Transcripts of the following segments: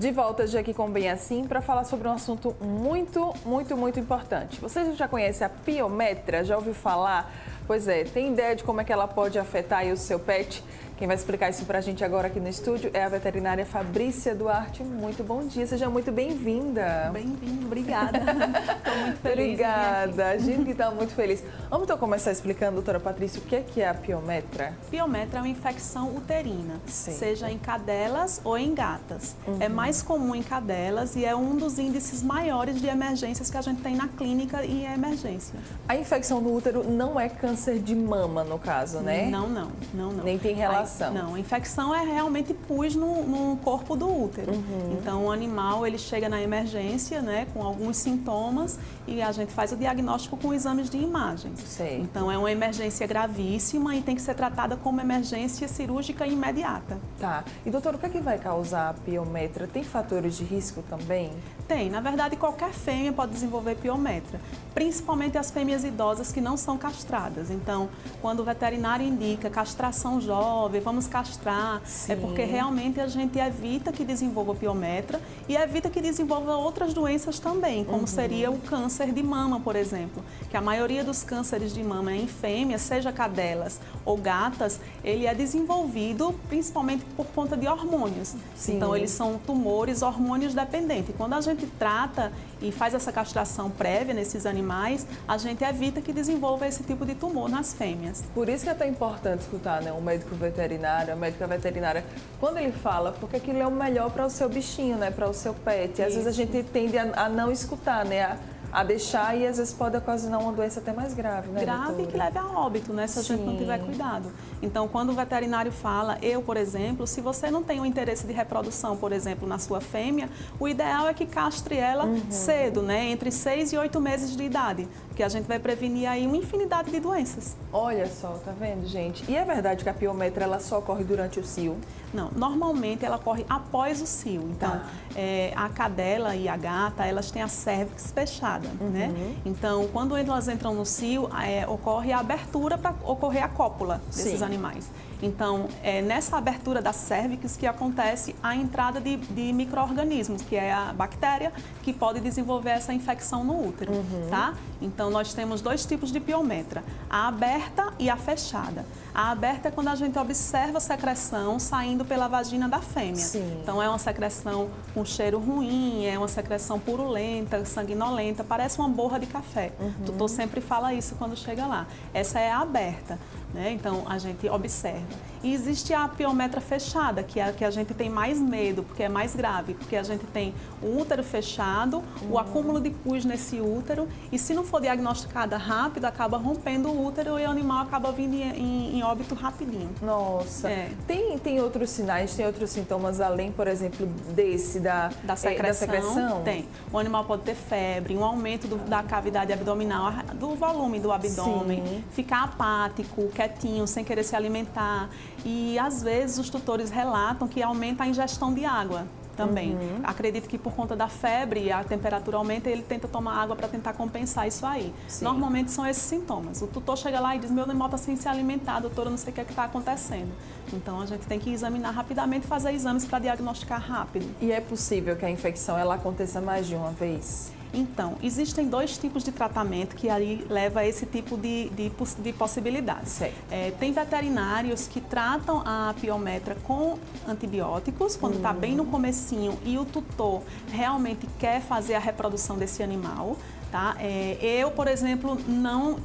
De volta hoje aqui com Bem Assim para falar sobre um assunto muito importante. Você já conhece a piometra? Já ouviu falar? Pois é, tem ideia de como é que ela pode afetar aí o seu pet? Quem vai explicar isso para a gente agora aqui no estúdio é a veterinária Fabrícia Duarte. Muito bom dia, seja muito bem-vinda. Bem-vindo, obrigada. Estou muito feliz. Obrigada, a gente está muito feliz. Vamos então começar explicando, doutora Patrícia, o que é a piometra? Piometra é uma infecção uterina, seja em cadelas ou em gatas. É mais comum em cadelas e é um dos índices maiores de emergências que a gente tem na clínica e em emergência. A infecção no útero não é câncer de mama, no caso, né? Não. Nem tem relação. Não, a infecção é realmente pus no corpo do útero. Então, o animal, ele chega na emergência, né, com alguns sintomas e a gente faz o diagnóstico com exames de imagens. Sei. Então, é uma emergência gravíssima e tem que ser tratada como emergência cirúrgica imediata. Tá. E, doutor, o que é que vai causar a piometra? Tem fatores de risco também? Tem. Na verdade, qualquer fêmea pode desenvolver piometra, principalmente as fêmeas idosas que não são castradas. Então, quando o veterinário indica castração jovem, vamos castrar, é porque realmente a gente evita que desenvolva piometra e evita que desenvolva outras doenças também, como seria o câncer de mama, por exemplo, que a maioria dos cânceres de mama em fêmeas, seja cadelas ou gatas, ele é desenvolvido principalmente por conta de hormônios. Então, eles são tumores hormônios dependentes. Quando a gente trata e faz essa castração prévia nesses animais, a gente evita que desenvolva esse tipo de tumor nas fêmeas. Por isso que é tão importante escutar, né, o médico veterinário, a médica veterinária, quando ele fala, porque aquilo é o melhor para o seu bichinho, né, para o seu pet. E às vezes a gente tende a não escutar, né, a deixar e às vezes pode ocasionar uma doença até mais grave, né, grave e que leve a óbito, né, se a gente não tiver cuidado. Então, quando o veterinário fala, por exemplo, se você não tem o interesse de reprodução, por exemplo, na sua fêmea, o ideal é que castre ela cedo, né, entre 6 e 8 meses de idade, que a gente vai prevenir aí uma infinidade de doenças. Olha só, tá vendo, gente? E é verdade que a piometra ela só ocorre durante o cio? Não, normalmente ela ocorre após o cio. Então, a cadela e a gata, elas têm a cérvix fechada, né? Então, quando elas entram no cio, ocorre a abertura para ocorrer a cópula desses animais. Então, é nessa abertura da cérvix que acontece a entrada de micro-organismos, que é a bactéria que pode desenvolver essa infecção no útero, tá? Então, nós temos dois tipos de piometra, a aberta e a fechada. A aberta é quando a gente observa a secreção saindo pela vagina da fêmea. Então, é uma secreção com cheiro ruim, é uma secreção purulenta, sanguinolenta, parece uma borra de café. O tutor sempre fala isso quando chega lá. Essa é a aberta, né? Então, a gente observa. E existe a piometra fechada, que é a que a gente tem mais medo, porque é mais grave, porque a gente tem o útero fechado, o acúmulo de pus nesse útero, e se não for diagnosticada rápido, acaba rompendo o útero e o animal acaba vindo em óbito rapidinho. Nossa! Tem outros sinais, tem outros sintomas além, por exemplo, desse da secreção? Tem. O animal pode ter febre, um aumento da cavidade abdominal, do volume do abdômen, ficar apático, quietinho, sem querer se alimentar. E às vezes os tutores relatam que aumenta a ingestão de água também. Acredito que por conta da febre, a temperatura aumenta e ele tenta tomar água para tentar compensar isso aí. Normalmente são esses sintomas. O tutor chega lá e diz, meu animal está sem se alimentar, doutora, não sei o que está acontecendo. Então a gente tem que examinar rapidamente e fazer exames para diagnosticar rápido. E é possível que a infecção ela aconteça mais de uma vez? Então, existem dois tipos de tratamento que aí leva a esse tipo de possibilidades. Tem veterinários que tratam a piometra com antibióticos, quando está bem no comecinho e o tutor realmente quer fazer a reprodução desse animal. Tá? Eu, por exemplo, não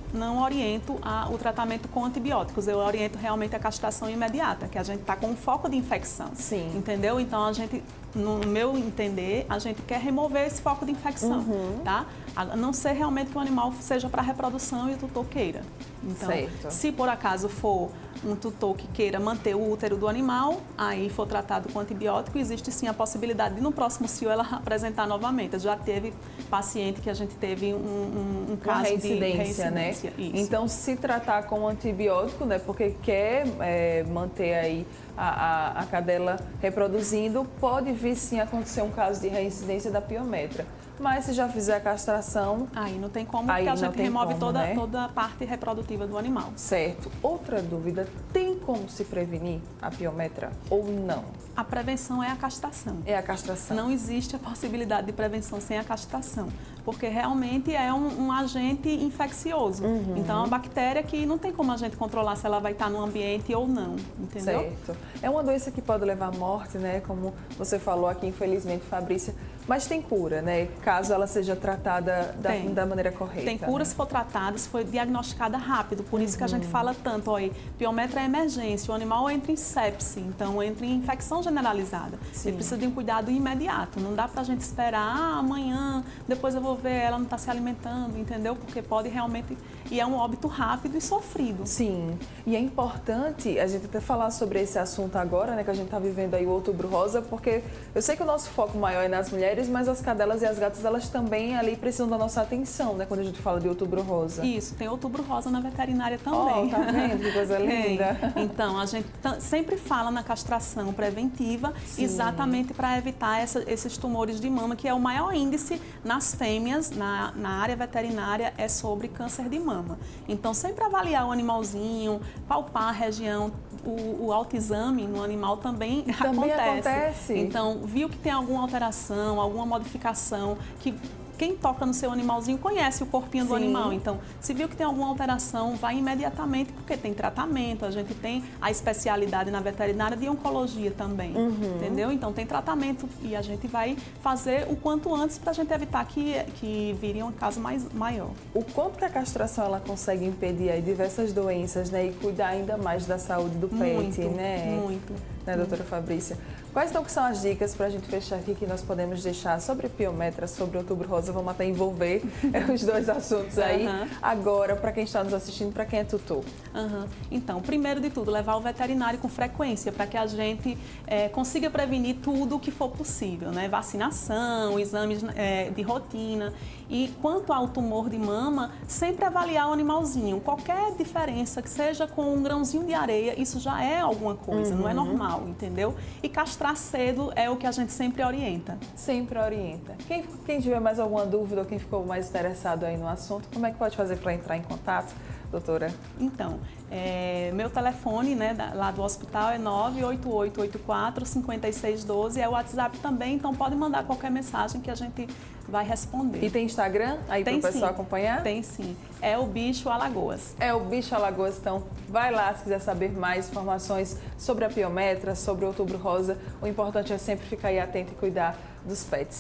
oriento o tratamento com antibióticos, eu oriento realmente a castração imediata, que a gente está com um foco de infecção. Entendeu? Então, a gente, no meu entender, a gente quer remover esse foco de infecção, tá? A não ser realmente que o animal seja para reprodução e o tutor queira. Então, se por acaso for um tutor que queira manter o útero do animal, aí for tratado com antibiótico, existe sim a possibilidade de no próximo cio ela apresentar novamente. Já teve paciente que a gente teve um caso de reincidência, né? Então, se tratar com antibiótico, né, porque quer manter aí a cadela reproduzindo, pode vir sim a acontecer um caso de reincidência da piometra. Mas se já fizer a castração... Aí não tem como, porque a gente remove né? toda a parte reprodutiva do animal. Certo. Outra dúvida, tem como se prevenir a piometra ou não? A prevenção é a castração. É a castração. Não existe a possibilidade de prevenção sem a castração, porque realmente é um agente infeccioso. Então, é uma bactéria que não tem como a gente controlar se ela vai estar no ambiente ou não, entendeu? Certo. É uma doença que pode levar à morte, né? Como você falou aqui, infelizmente, Fabrícia. Mas tem cura, né? Caso ela seja tratada da maneira correta. Tem cura, né? se for tratada, se for diagnosticada rápido. Por isso que a gente fala tanto, olha, piometra é emergência, o animal entra em sepse, então entra em infecção generalizada. Sim. Ele precisa de um cuidado imediato. Não dá pra gente esperar, amanhã, depois eu vou ver, ela não está se alimentando, entendeu? Porque pode realmente... E é um óbito rápido e sofrido. Sim, e é importante a gente até falar sobre esse assunto agora, né, que a gente está vivendo aí o Outubro Rosa, porque eu sei que o nosso foco maior é nas mulheres, mas as cadelas e as gatas, elas também ali precisam da nossa atenção, né, quando a gente fala de Outubro Rosa. Isso, tem Outubro Rosa na veterinária também. Oh, tá vendo? Que coisa linda. Então, a gente sempre fala na castração preventiva, sim, exatamente para evitar esses tumores de mama, que é o maior índice nas fêmeas, na área veterinária, é sobre câncer de mama. Então, sempre avaliar o animalzinho, palpar a região, o autoexame no animal também acontece. Então, viu que tem alguma alteração, alguma modificação, que quem toca no seu animalzinho conhece o corpinho do animal. Então, se viu que tem alguma alteração, vai imediatamente, porque tem tratamento, a gente tem a especialidade na veterinária de oncologia também, entendeu? Então, tem tratamento e a gente vai fazer o quanto antes para a gente evitar que vire um caso maior. O quanto que a castração ela consegue impedir aí diversas doenças, né, e cuidar ainda mais da saúde do pet, né? Muito. Né, doutora Fabrícia? Quais então que são as dicas para a gente fechar aqui que nós podemos deixar sobre piometra, sobre Outubro Rosa? Vamos até envolver os dois assuntos aí agora, para quem está nos assistindo, para quem é tutor. Então, primeiro de tudo, levar o veterinário com frequência para que a gente consiga prevenir tudo o que for possível, né? Vacinação, exames de rotina. E quanto ao tumor de mama, sempre avaliar o animalzinho. Qualquer diferença, que seja com um grãozinho de areia, isso já é alguma coisa, não é normal, entendeu? E castrar cedo é o que a gente sempre orienta. Sempre orienta. Quem tiver mais alguma dúvida ou quem ficou mais interessado aí no assunto, como é que pode fazer para entrar em contato, doutora? Então, meu telefone, né, lá do hospital é 98884-5612, é o WhatsApp também, então pode mandar qualquer mensagem que a gente vai responder. E tem Instagram aí para o pessoal acompanhar? Tem sim, é o Bicho Alagoas. É o Bicho Alagoas, então vai lá se quiser saber mais informações sobre a piometra, sobre o Outubro Rosa. O importante é sempre ficar aí atento e cuidar dos pets.